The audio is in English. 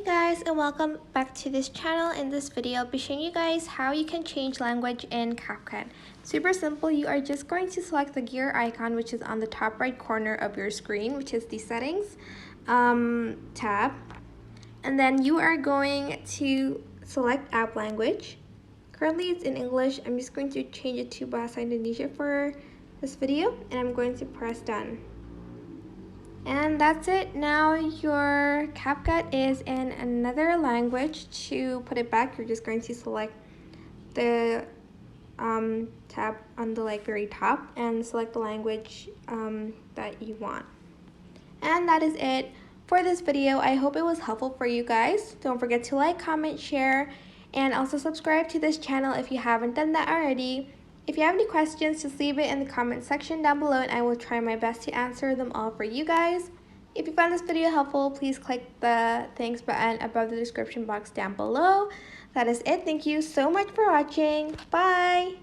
Hey guys, and welcome back to this channel. In this video, I'll be showing you guys how you can change language in CapCut. Super simple. You are just going to select the gear icon, which is on the top right corner of your screen, which is the settings tab. And then you are going to select app language. Currently it's in English. I'm just going to change it to Bahasa Indonesia for this video, and I'm going to press done. And that's it. Now your CapCut is in another language. To put it back, you're just going to select the tab on the very top and select the language that you want. And that is it for this video. I hope it was helpful for you guys. Don't forget to like, comment, share, and also subscribe to this channel if you haven't done that already. If you have any questions, just leave it in the comment section down below and I will try my best to answer them all for you guys. If you found this video helpful, please click the thanks button above the description box down below. That is it. Thank you so much for watching. Bye!